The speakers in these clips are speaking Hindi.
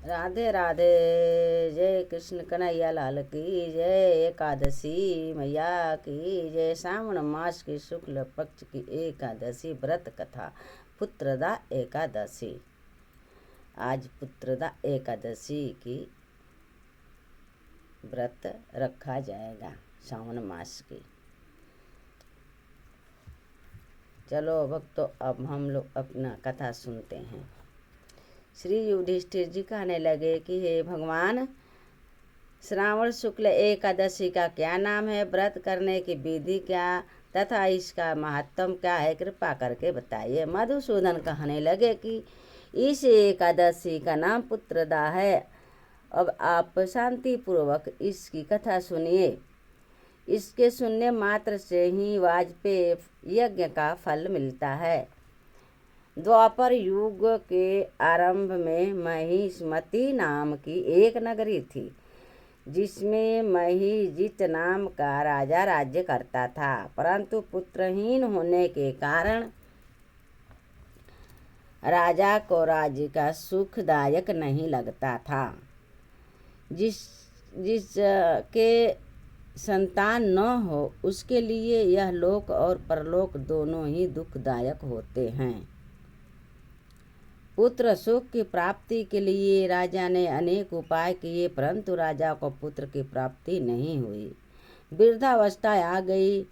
राधे राधे। जय कृष्ण कन्हैया लाल की जय। एकादशी मैया की जय। श्रावण मास की शुक्ल पक्ष की एकादशी व्रत कथा पुत्रदा एकादशी। आज पुत्रदा एकादशी की व्रत रखा जाएगा श्रावण मास की। चलो भक्तों, अब हम लोग अपना कथा सुनते हैं। श्री युधिष्ठिर जी कहने लगे कि हे भगवान, श्रावण शुक्ल एकादशी का क्या नाम है, व्रत करने की विधि क्या तथा इसका महत्व क्या है, कृपा करके बताइए। मधुसूदन कहने लगे कि इस एकादशी का नाम पुत्रदा है। अब आप शांति पूर्वक इसकी कथा सुनिए। इसके सुनने मात्र से ही वाजपेयी यज्ञ का फल मिलता है। द्वापर युग के आरंभ में महिष्मती नाम की एक नगरी थी, जिसमें महिजित नाम का राजा राज्य करता था। परंतु पुत्रहीन होने के कारण राजा को राज्य का सुखदायक नहीं लगता था। जिसके संतान न हो, उसके लिए यह लोक और परलोक दोनों ही दुखदायक होते हैं। पुत्र सुख की प्राप्ति के लिए राजा ने अनेक उपाय किए, परंतु राजा को पुत्र की प्राप्ति नहीं हुई। वृद्धावस्था आ गई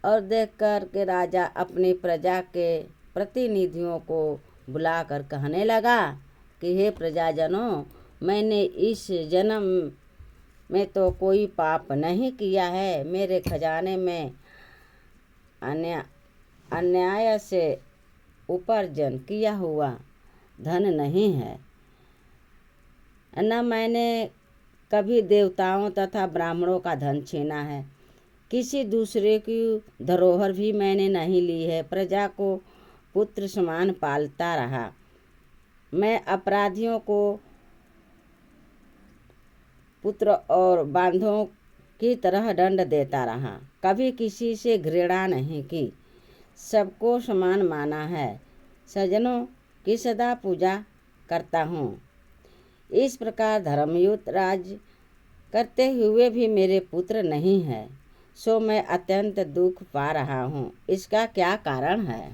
और देखकर के राजा अपनी प्रजा के प्रतिनिधियों को बुलाकर कहने लगा कि हे प्रजाजनों, मैंने इस जन्म में तो कोई पाप नहीं किया है। मेरे खजाने में अन्याय से उपार्जन किया हुआ धन नहीं है, न मैंने कभी देवताओं तथा ब्राह्मणों का धन छीना है। किसी दूसरे की धरोहर भी मैंने नहीं ली है। प्रजा को पुत्र समान पालता रहा। मैं अपराधियों को पुत्र और बांधों की तरह दंड देता रहा। कभी किसी से घृणा नहीं की, सबको समान माना है। सज्जनों की सदा पूजा करता हूँ। इस प्रकार धर्मयुत राज्य करते हुए भी मेरे पुत्र नहीं है, सो मैं अत्यंत दुख पा रहा हूँ। इसका क्या कारण है?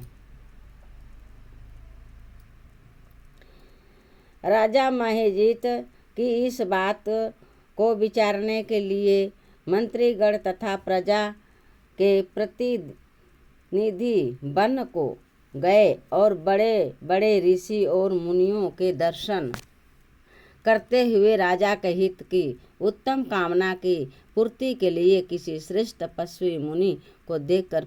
राजा महिजित की इस बात को विचारने के लिए मंत्रीगण तथा प्रजा के प्रतिनिधि वन को गए और बड़े बड़े ऋषि और मुनियों के दर्शन करते हुए राजा के हित की उत्तम कामना की पूर्ति के लिए किसी श्रेष्ठ तपस्वी मुनि को देखते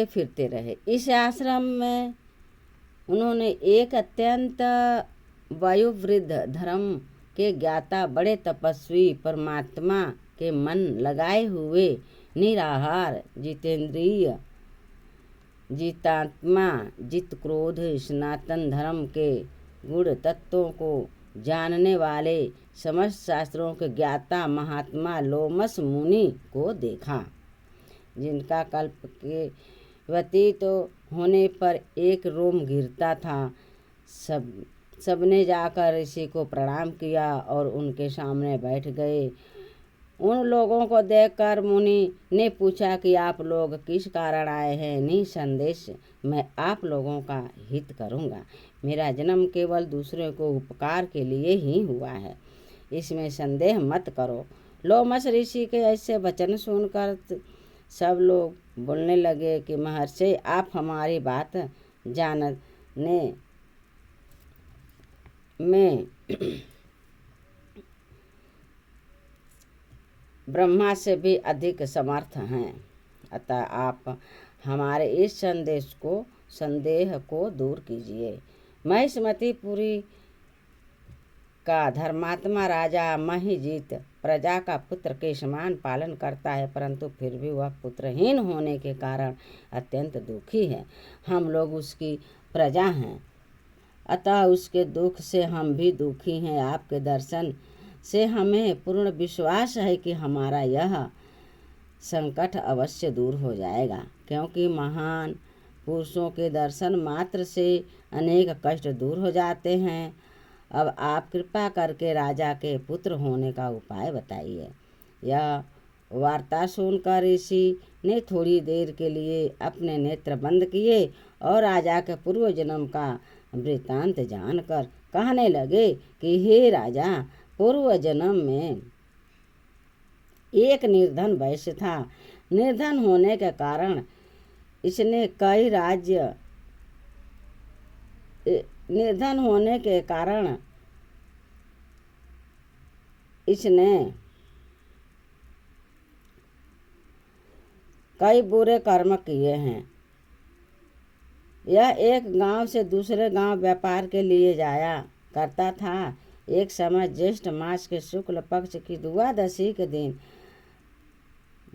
फिरते रहे। इस आश्रम में उन्होंने एक अत्यंत वयोवृद्ध धर्म के ज्ञाता बड़े तपस्वी परमात्मा के मन लगाए हुए निराहार जितेंद्रिय जितात्मा जित क्रोध सनातन धर्म के गुण तत्वों को जानने वाले समस्त शास्त्रों के ज्ञाता महात्मा लोमस मुनि को देखा, जिनका कल्प के व्यतीत होने पर एक रोम गिरता था। सबने जाकर ऋषि को प्रणाम किया और उनके सामने बैठ गए। उन लोगों को देखकर मुनि ने पूछा कि आप लोग किस कारण आए हैं? निसंदेश मैं आप लोगों का हित करूंगा। मेरा जन्म केवल दूसरे को उपकार के लिए ही हुआ है, इसमें संदेह मत करो। लोमस ऋषि के ऐसे वचन सुनकर सब लोग बोलने लगे कि महर्षि, आप हमारी बात जानने में ब्रह्मा से भी अधिक समर्थ हैं, अतः आप हमारे इस संदेह को दूर कीजिए। महिष्मतीपुरी का धर्मात्मा राजा महिजित प्रजा का पुत्र के समान पालन करता है, परंतु फिर भी वह पुत्रहीन होने के कारण अत्यंत दुखी है। हम लोग उसकी प्रजा हैं, अतः उसके दुख से हम भी दुखी हैं। आपके दर्शन से हमें पूर्ण विश्वास है कि हमारा यह संकट अवश्य दूर हो जाएगा, क्योंकि महान पुरुषों के दर्शन मात्र से अनेक कष्ट दूर हो जाते हैं। अब आप कृपा करके राजा के पुत्र होने का उपाय बताइए। यह वार्ता सुनकर ऋषि ने थोड़ी देर के लिए अपने नेत्र बंद किए और राजा के पूर्व जन्म का वृत्तांत जानकर कहने लगे कि हे राजा, पूर्व जन्म में एक निर्धन वैश्य था। निर्धन होने के कारण इसने कई राज्य निर्धन होने के कारण इसने कई बुरे कर्म किए हैं। यह एक गांव से दूसरे गांव व्यापार के लिए जाया करता था। एक समय ज्येष्ठ मास के शुक्ल पक्ष की द्वादशी के दिन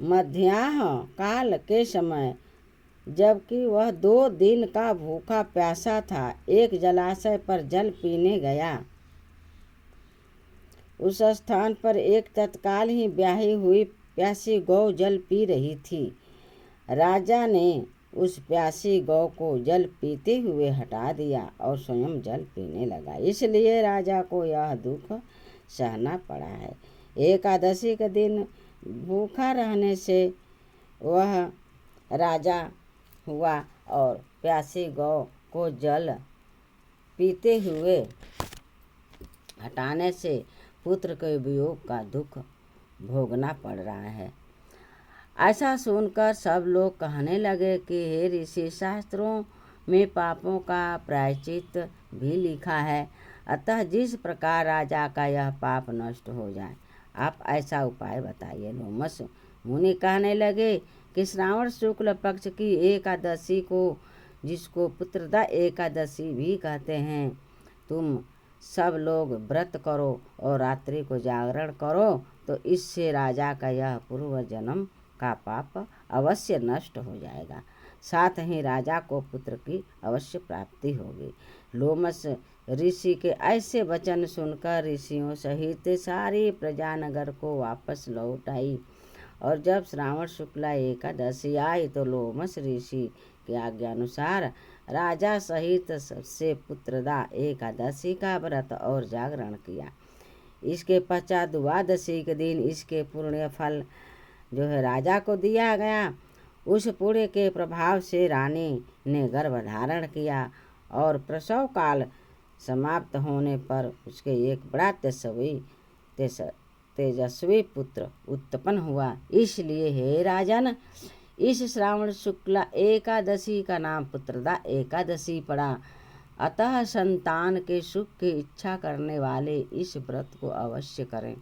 मध्याह्न काल के समय, जबकि वह 2 दिन का भूखा प्यासा था, एक जलाशय पर जल पीने गया। उस स्थान पर एक तत्काल ही ब्याही हुई प्यासी गौ जल पी रही थी। राजा ने उस प्यासी गौ को जल पीते हुए हटा दिया और स्वयं जल पीने लगा। इसलिए राजा को यह दुख सहना पड़ा है। एकादशी के दिन भूखा रहने से वह राजा हुआ और प्यासी गौ को जल पीते हुए हटाने से पुत्र के वियोग का दुख भोगना पड़ रहा है। ऐसा सुनकर सब लोग कहने लगे कि हे ऋषि, शास्त्रों में पापों का प्रायश्चित भी लिखा है, अतः जिस प्रकार राजा का यह पाप नष्ट हो जाए, आप ऐसा उपाय बताइए। लोमस मुनि कहने लगे कि श्रावण शुक्ल पक्ष की एकादशी को, जिसको पुत्रदा एकादशी भी कहते हैं, तुम सब लोग व्रत करो और रात्रि को जागरण करो, तो इससे राजा का यह पूर्व जन्म का पाप अवश्य नष्ट हो जाएगा। साथ ही राजा को पुत्र की अवश्य प्राप्ति होगी। लोमस ऋषि के ऐसे वचन सुनकर ऋषियों सहित सारी प्रजा नगर को वापस लौट आई। और जब श्रावण शुक्ला एकादशी आई तो लोमस ऋषि के आज्ञानुसार राजा सहित सबसे पुत्रदा एकादशी का व्रत और जागरण किया। इसके पश्चात द्वादशी के दिन इसके पुण्य फल जो है राजा को दिया गया। उस पुण्य के प्रभाव से रानी ने गर्भ धारण किया और प्रसव काल समाप्त होने पर उसके एक बड़ा तेजस्वी पुत्र उत्पन्न हुआ। इसलिए हे राजन, इस श्रावण शुक्ला एकादशी का नाम पुत्रदा एकादशी पड़ा। अतः संतान के सुख की इच्छा करने वाले इस व्रत को अवश्य करें।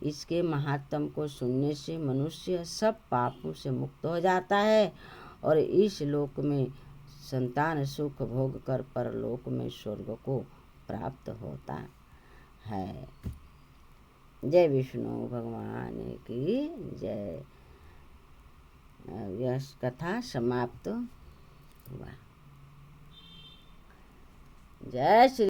इसके महात्म को सुनने से मनुष्य सब पापों से मुक्त हो जाता है और इस लोक में संतान सुख भोग कर परलोक में स्वर्ग को प्राप्त होता है। जय विष्णु भगवान की जय। यह कथा समाप्त हुआ। जय श्री